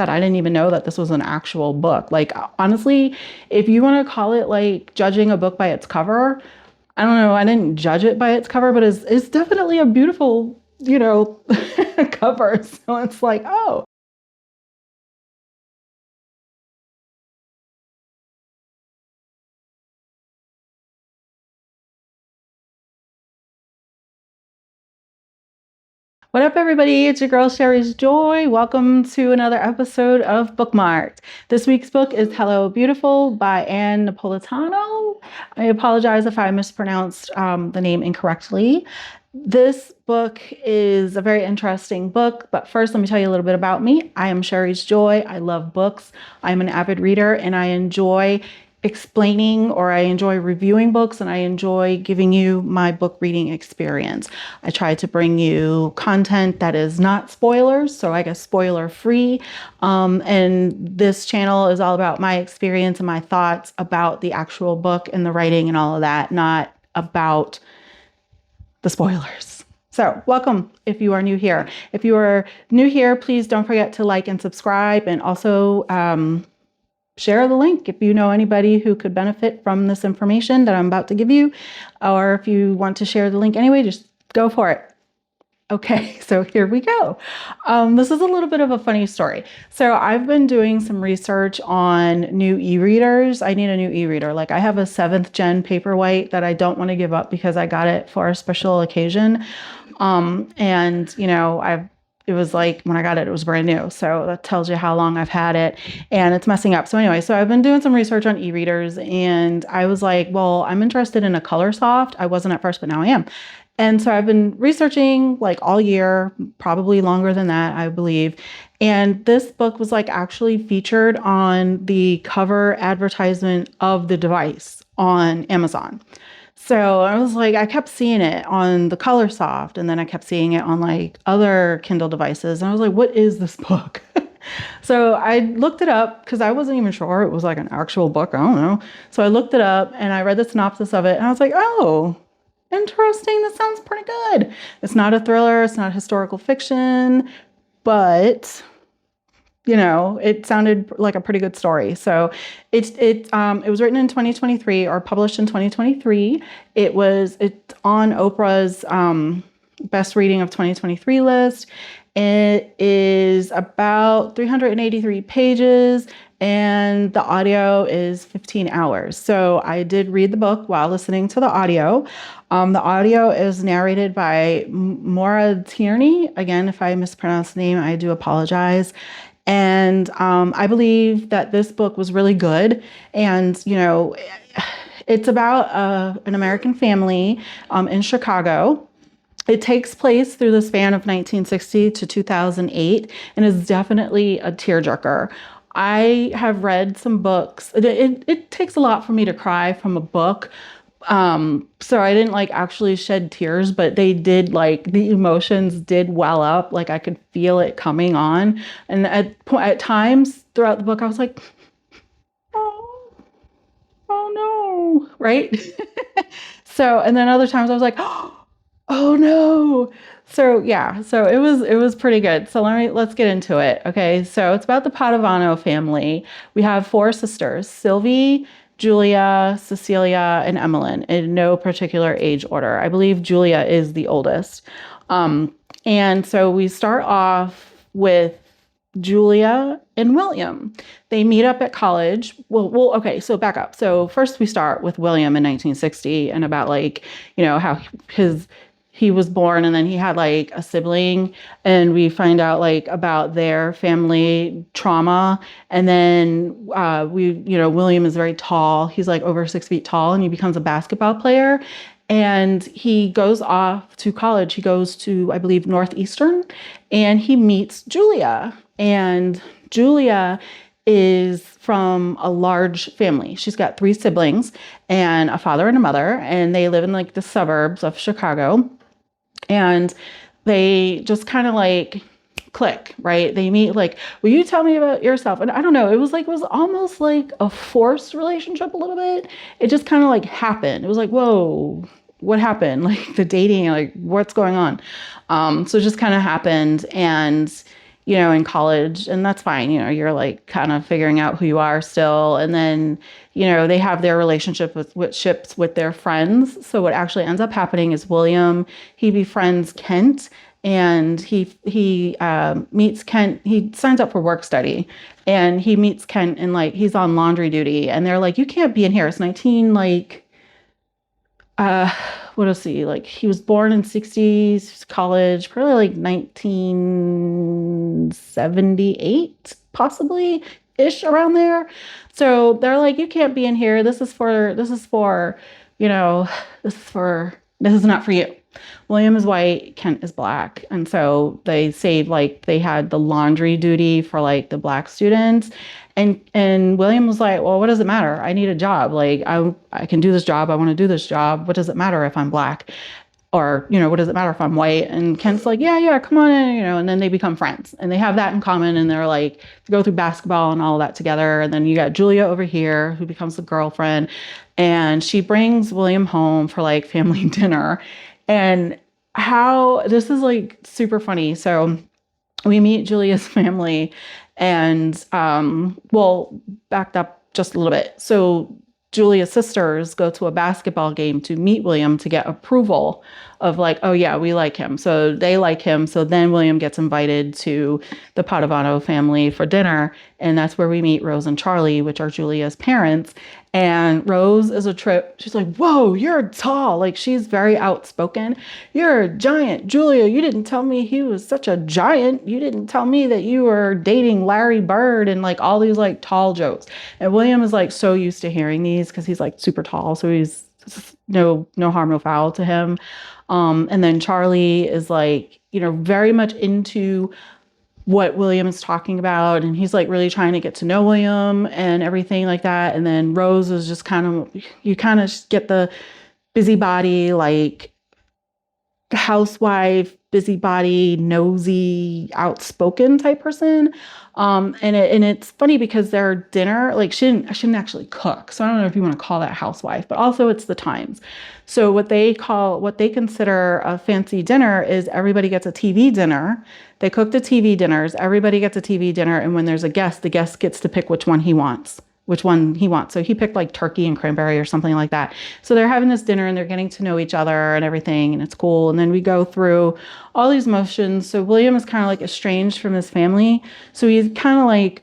said, I didn't even know that this was an actual book. Like, honestly, if you want to call it like judging a book by its cover, I don't know. I didn't judge it by its cover, but it's definitely a beautiful, cover. So it's like, oh. What up, everybody? It's your girl, Sherry's Joy. Welcome to another episode of Bookmarked. This week's book is Hello Beautiful by Ann Napolitano. I apologize if I mispronounced the name incorrectly. This book is a very interesting book, but first let me tell you a little bit about me. I am Sherry's Joy. I love books. I'm an avid reader and I enjoy explaining, or I enjoy reviewing books, and I enjoy giving you my book reading experience. I try to bring you content that is not spoilers, so I guess spoiler free. And this channel is all about my experience and my thoughts about the actual book and the writing and all of that, not about the spoilers. So welcome if you are new here. If you are new here, please don't forget to like and subscribe, and also share the link if you know anybody who could benefit from this information that I'm about to give you, or if you want to share the link anyway, just go for it. Okay, so here we go. This is a little bit of a funny story. So I've been doing some research on new e-readers. I need a new e-reader. Like, I have a 7th gen Paperwhite that I don't want to give up because I got it for a special occasion. It was like, when I got it, it was brand new. So that tells you how long I've had it, and it's messing up. So anyway, so I've been doing some research on e-readers, and I was like, well, I'm interested in a color soft. I wasn't at first, but now I am. And so I've been researching like all year, probably longer than that, I believe. And this book was like actually featured on the cover advertisement of the device on Amazon. So I was like, I kept seeing it on the Color Soft, and then I kept seeing it on like other Kindle devices. And I was like, what is this book? So I looked it up because I wasn't even sure it was like an actual book. I don't know. So I looked it up and I read the synopsis of it, and I was like, oh, interesting. This sounds pretty good. It's not a thriller. It's not historical fiction, but it sounded like a pretty good story. So it was written in 2023 or published in 2023. It's on Oprah's best reading of 2023 list. It is about 383 pages, and the audio is 15 hours. So I did read the book while listening to the audio. The audio is narrated by Maura Tierney. Again, if I mispronounce the name, I do apologize. And I believe that this book was really good. And, it's about an American family in Chicago. It takes place through the span of 1960 to 2008 and is definitely a tearjerker. I have read some books. It takes a lot for me to cry from a book. So I didn't like actually shed tears, but they did, like, the emotions did well up. Like, I could feel it coming on. And at times throughout the book, I was like, oh no, right? So, and then other times I was like, oh no. So yeah, so it was pretty good. So let's get into it. Okay. So it's about the Padovano family. We have 4 sisters: Sylvie, Julia, Cecilia, and Emmeline, in no particular age order. I believe Julia is the oldest. And so we start off with Julia and William. They meet up at college. Well, okay, so back up. So first we start with William in 1960 and about how he was born, and then he had like a sibling, and we find out like about their family trauma. And then William is very tall. He's like over 6 feet tall, and he becomes a basketball player. And he goes off to college. He goes to, I believe, Northeastern, and he meets Julia. And Julia is from a large family. She's got 3 siblings and a father and a mother, and they live in like the suburbs of Chicago. And they just kind of like click, right? They meet like, will you tell me about yourself? And I don't know, it was almost like a forced relationship a little bit. It just kind of like happened. It was like, whoa, what happened? Like the dating, like what's going on? So it just kind of happened. And in college, and that's fine. You're like kind of figuring out who you are still. And then, they have their relationship with ships with their friends. So what actually ends up happening is William, he befriends Kent, and he meets Kent. He signs up for work study, and he meets Kent, and like he's on laundry duty, and they're like, you can't be in here. It's 19 like uh what is he like, he was born in 60s, college probably like 1978 possibly ish, around there. So they're like, you can't be in here. This is for you know this is not for you. William is white, Kent is black. And so they saved, like, they had the laundry duty for like the black students. And William was like, well, what does it matter? I need a job. Like, I can do this job. I want to do this job. What does it matter if I'm black? Or, what does it matter if I'm white? And Kent's like, yeah, come on in, and then they become friends and they have that in common. And they're like, go through basketball and all of that together. And then you got Julia over here who becomes the girlfriend, and she brings William home for like family dinner. And how this is like super funny. So we meet Julia's family, and well, backed up just a little bit. So Julia's sisters go to a basketball game to meet William to get approval of like, oh yeah, we like him. So they like him. So then William gets invited to the Padavano family for dinner. And that's where we meet Rose and Charlie, which are Julia's parents. And Rose is a trip. She's like, whoa, you're tall. Like, she's very outspoken. You're a giant. Julia, you didn't tell me he was such a giant. You didn't tell me that you were dating Larry Bird, and like all these like tall jokes. And William is like so used to hearing these because he's like super tall. So he's no harm, no foul to him. And then Charlie is like, very much into what William is talking about. And he's like really trying to get to know William and everything like that. And then Rose is just you kind of get the busybody, like housewife, busybody, nosy, outspoken type person. And it's funny because their dinner, like she didn't actually cook. So I don't know if you want to call that housewife, but also it's the times. So what they consider a fancy dinner is everybody gets a TV dinner. They cook the TV dinners. Everybody gets a TV dinner. And when there's a guest, the guest gets to pick which one he wants. So he picked like turkey and cranberry or something like that. So they're having this dinner and they're getting to know each other and everything, and it's cool. And then we go through all these motions. So William is kind of like estranged from his family. So he's kind of like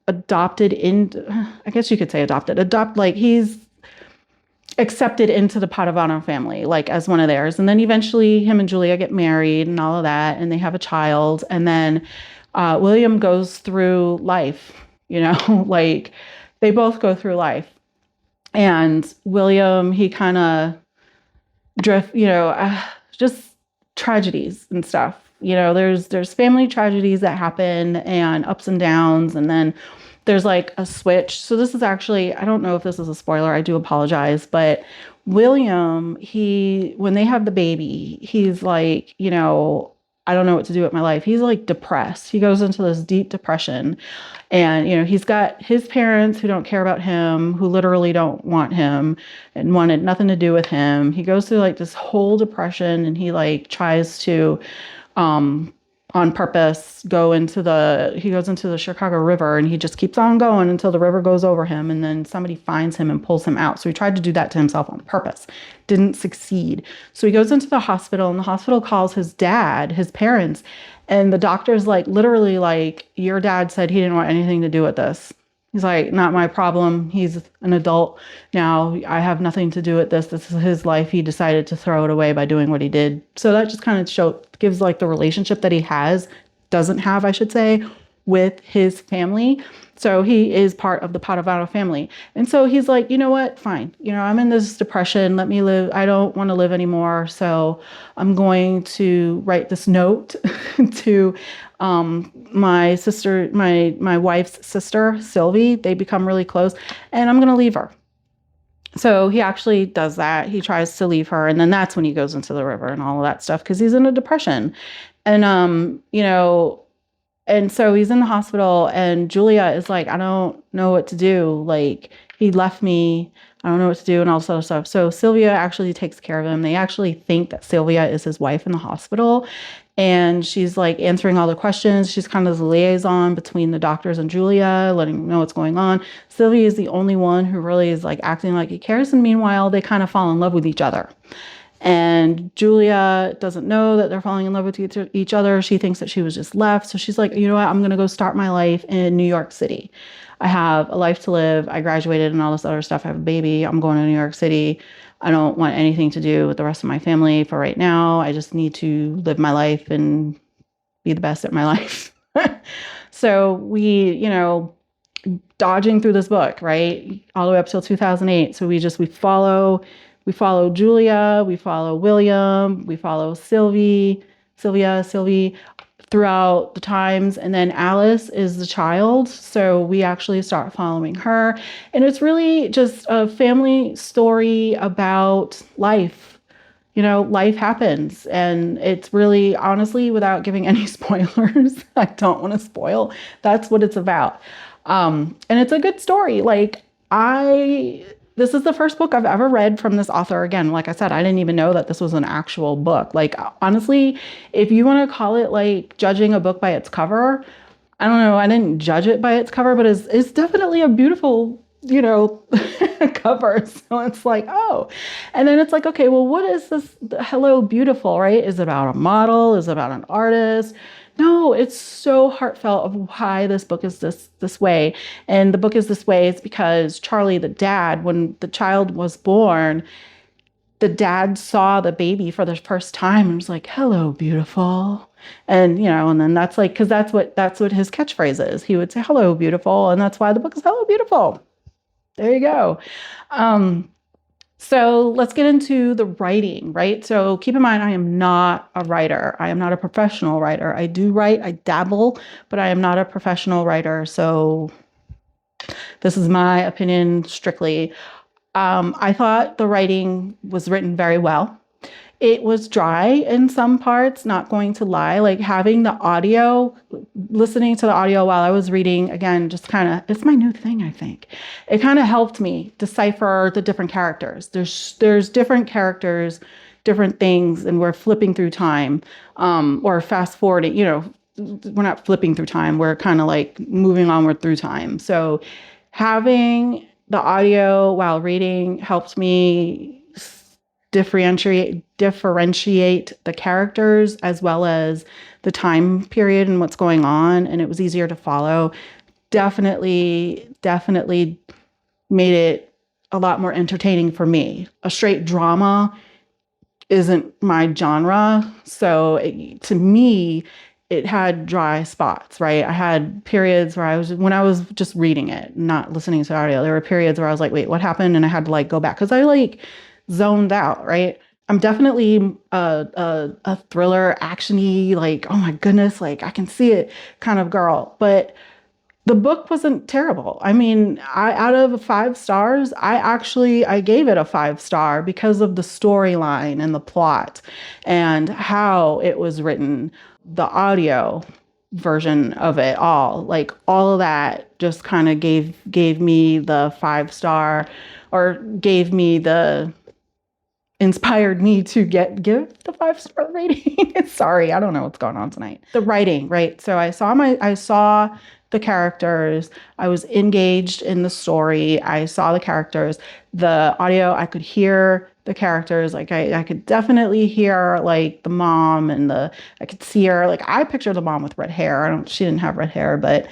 adopted I guess you could say like he's accepted into the Padavano family, like as one of theirs. And then eventually him and Julia get married and all of that, and they have a child. And then William goes through life, like they both go through life. And William, he kind of just tragedies and stuff. There's family tragedies that happen and ups and downs. And then there's like a switch. So this is actually, I don't know if this is a spoiler. I do apologize. But William, when they have the baby, he's like, I don't know what to do with my life. He's like depressed. He goes into this deep depression. And, he's got his parents who don't care about him, who literally don't want him and wanted nothing to do with him. He goes through like this whole depression, and he like tries to, on purpose, he goes into the Chicago River, and he just keeps on going until the river goes over him. And then somebody finds him and pulls him out. So he tried to do that to himself on purpose. Didn't succeed. So he goes into the hospital, and the hospital calls his dad, his parents. And the doctor's like, literally like, your dad said he didn't want anything to do with this. He's like, not my problem. He's an adult now. I have nothing to do with this. This is his life. He decided to throw it away by doing what he did. So that just kind of gives like the relationship that he doesn't have, I should say, with his family. So he is part of the Padavano family. And so he's like, you know what? Fine. I'm in this depression. Let me live. I don't want to live anymore. So I'm going to write this note to my sister, my wife's sister, Sylvie. They become really close, and I'm going to leave her. So he actually does that. He tries to leave her. And then that's when he goes into the river and all of that stuff, because he's in a depression. And, and so he's in the hospital, and Julia is like, I don't know what to do. Like, he left me. I don't know what to do, and all this other stuff. So Sylvia actually takes care of him. They actually think that Sylvia is his wife in the hospital. And she's like answering all the questions. She's kind of the liaison between the doctors and Julia, letting them know what's going on. Sylvie is the only one who really is like acting like he cares. And meanwhile, they kind of fall in love with each other. And Julia doesn't know that they're falling in love with each other. She thinks that she was just left. So she's like, you know what? I'm going to go start my life in New York City. I have a life to live. I graduated and all this other stuff. I have a baby. I'm going to New York City. I don't want anything to do with the rest of my family for right now. I just need to live my life and be the best at my life. So we, dodging through this book, right? All the way up till 2008. So we follow Julia, we follow William, we follow Sylvie throughout the times. And then Alice is the child. So we actually start following her. And it's really just a family story about life. Life happens. And it's really, honestly, without giving any spoilers, I don't want to spoil. That's what it's about. And it's a good story. This is the first book I've ever read from this author. Again, like I said, I didn't even know that this was an actual book. Honestly, if you want to call it like judging a book by its cover, I don't know. I didn't judge it by its cover, but it's definitely a beautiful, cover. So it's like, oh, and then it's like, okay, well, what is this? Hello, beautiful, right? Is it about a model? Is it about an artist? No, it's so heartfelt of why this book is this way. And the book is this way is because Charlie, the dad, when the child was born, the dad saw the baby for the first time and was like, hello, beautiful. And, and then that's like, because that's what his catchphrase is. He would say, hello, beautiful. And that's why the book is Hello, Beautiful. There you go. So let's get into the writing, right? So keep in mind, I am not a writer. I am not a professional writer. I do write, I dabble, but I am not a professional writer. So this is my opinion strictly. I thought the writing was written very well. It was dry in some parts, not going to lie. Like having the audio, listening to the audio while I was reading, again, just kind of, it's my new thing, I think. It kind of helped me decipher the different characters. There's different characters, different things, and we're flipping through time, or fast forwarding, we're not flipping through time. We're kind of like moving onward through time. So having the audio while reading helped me differentiate the characters as well as the time period and what's going on. And it was easier to follow. Definitely made it a lot more entertaining for me. A straight drama isn't my genre. So to me, it had dry spots, right? I had periods where when I was just reading it, not listening to audio, there were periods where I was like, wait, what happened? And I had to go back because I zoned out, right? I'm definitely a thriller, actiony, oh my goodness, I can see it kind of girl. But the book wasn't terrible. I mean, out of 5 stars, I gave it a 5-star because of the storyline and the plot and how it was written, the audio version of it all. All of that just kind of gave me the 5-star, or gave me inspired me to give the 5-star rating. Sorry, I don't know what's going on tonight. The writing, right? So I saw the characters. I was engaged in the story. I saw the characters. The audio, I could hear the characters. I could definitely hear the mom and I could see her. I pictured the mom with red hair. She didn't have red hair, but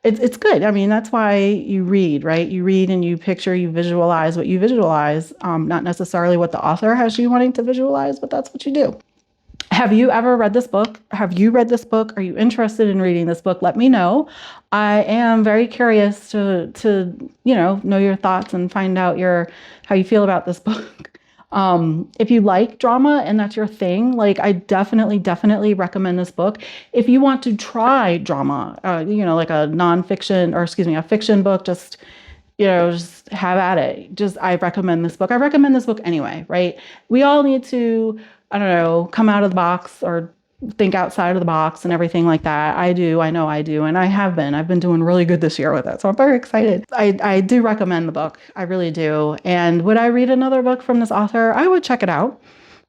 it's good. I mean, that's why you read, right? You read and you picture, you visualize what you visualize, not necessarily what the author has you wanting to visualize, but that's what you do. Have you ever read this book? Have you read this book? Are you interested in reading this book? Let me know. I am very curious to know your thoughts and find out how you feel about this book. If you like drama and that's your thing, I definitely recommend this book. If you want to try drama, a nonfiction, or excuse me, a fiction book, just have at it. I recommend this book. I recommend this book anyway, right? We all need to, come out of the box or think outside of the box and everything like that. I do. I know I do. And I've been doing really good this year with it. So I'm very excited. I do recommend the book. I really do. And would I read another book from this author? I would check it out.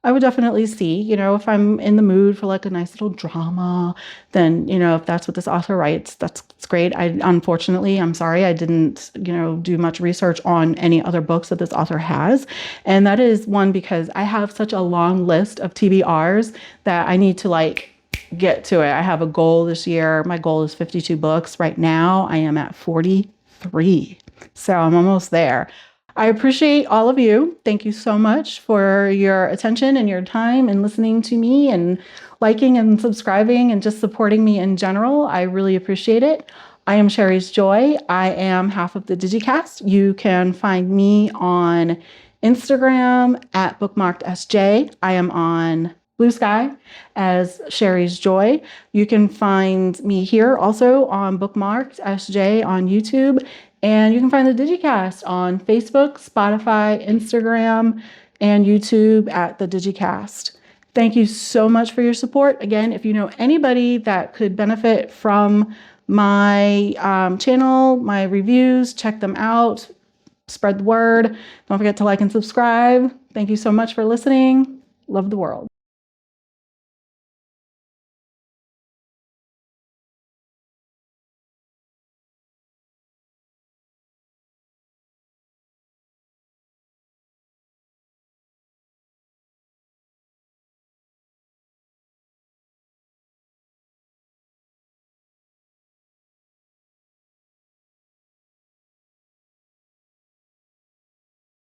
I would definitely see, if I'm in the mood for like a nice little drama, then, if that's what this author writes, that's great. Unfortunately, I'm sorry, I didn't, do much research on any other books that this author has. And that is one because I have such a long list of TBRs that I need to like get to it. I have a goal this year. My goal is 52 books. Right now, I am at 43. So I'm almost there. I appreciate all of you. Thank you so much for your attention and your time and listening to me and liking and subscribing and just supporting me in general. I really appreciate it. I am Sherry's Joy. I am half of the DigiKast. You can find me on Instagram at bookmarkedsj. I am on Blue Sky as Sherry's Joy. You can find me here also on Bookmarked SJ on YouTube. And you can find the DigiKast on Facebook, Spotify, Instagram, and YouTube at the DigiKast. Thank you so much for your support. Again, if you know anybody that could benefit from my channel, my reviews, check them out. Spread the word. Don't forget to like and subscribe. Thank you so much for listening. Love the world.